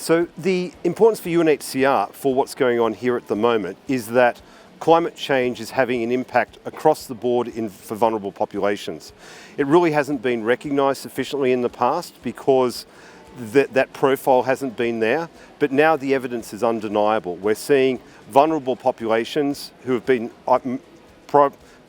So the importance for UNHCR for what's going on here at the moment is that climate change is having an impact across the board for vulnerable populations. It really hasn't been recognised sufficiently in the past because that profile hasn't been there, but now the evidence is undeniable. We're seeing vulnerable populations who have been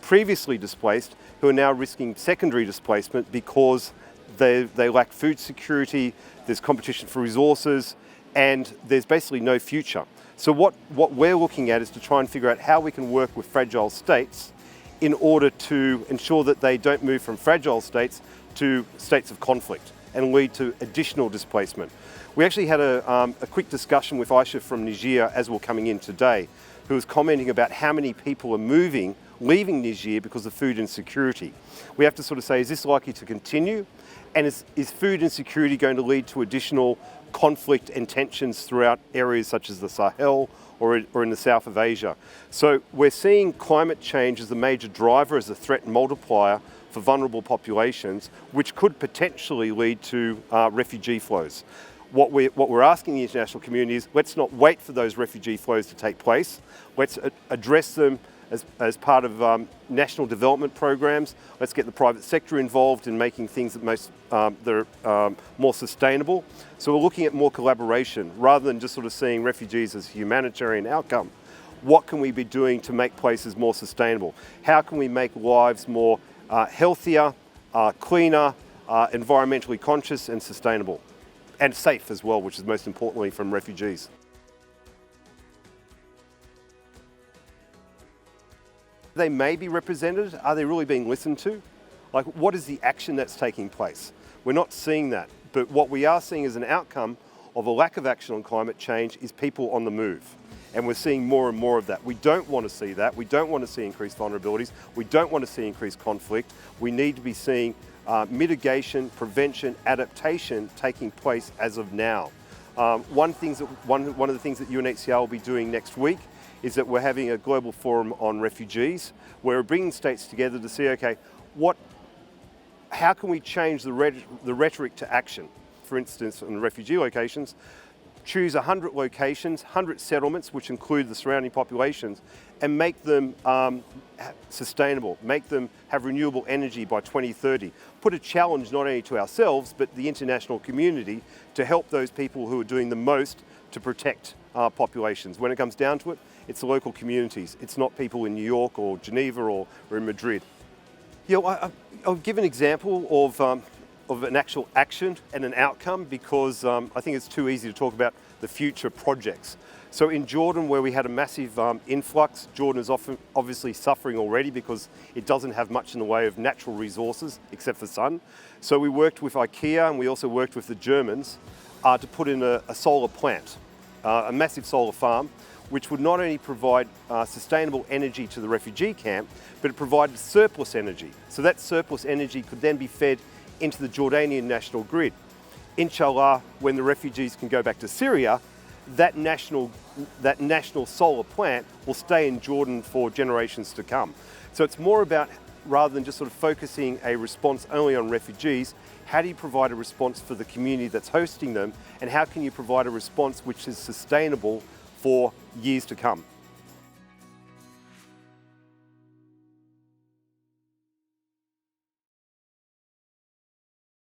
previously displaced who are now risking secondary displacement because they lack food security, there's competition for resources, and there's basically no future. So what we're looking at is to try and figure out how we can work with fragile states in order to ensure that they don't move from fragile states to states of conflict and lead to additional displacement. We actually had a quick discussion with Aisha from Niger as we're coming in today, who was commenting about how many people are leaving Niger because of food insecurity. We have to sort of say, is this likely to continue? And is food insecurity going to lead to additional conflict and tensions throughout areas such as the Sahel or in the south of Asia? So we're seeing climate change as a major driver, as a threat multiplier for vulnerable populations, which could potentially lead to refugee flows. What we're asking the international community is, let's not wait for those refugee flows to take place. Let's address them as part of national development programs. Let's get the private sector involved in making things that are more sustainable. So we're looking at more collaboration rather than just sort of seeing refugees as a humanitarian outcome. What can we be doing to make places more sustainable? How can we make lives more healthier, cleaner, environmentally conscious and sustainable? And safe as well, which is most importantly from refugees. They may be represented. Are they really being listened to? Like, what is the action that's taking place? We're not seeing that, but what we are seeing as an outcome of a lack of action on climate change is people on the move. And we're seeing more and more of that. We don't want to see that. We don't want to see increased vulnerabilities. We don't want to see increased conflict. We need to be seeing mitigation, prevention, adaptation taking place as of now. One of the things that UNHCR will be doing next week is that we're having a global forum on refugees, where we're bringing states together to see, okay, how can we change the rhetoric to action? For instance, in refugee locations, choose 100 locations, 100 settlements, which include the surrounding populations, and make them sustainable, make them have renewable energy by 2030. Put a challenge not only to ourselves, but the international community to help those people who are doing the most to protect our populations. When it comes down to it, it's the local communities. It's not people in New York or Geneva or in Madrid. You know, I'll give an example of an actual action and an outcome because I think it's too easy to talk about the future projects. So in Jordan, where we had a massive influx, Jordan is obviously suffering already because it doesn't have much in the way of natural resources except for sun. So we worked with IKEA and we also worked with the Germans to put in a solar plant, a massive solar farm, which would not only provide sustainable energy to the refugee camp, but it provided surplus energy. So that surplus energy could then be fed into the Jordanian national grid. Inshallah, when the refugees can go back to Syria, that national solar plant will stay in Jordan for generations to come. So it's more about, rather than just sort of focusing a response only on refugees, how do you provide a response for the community that's hosting them, and how can you provide a response which is sustainable for years to come?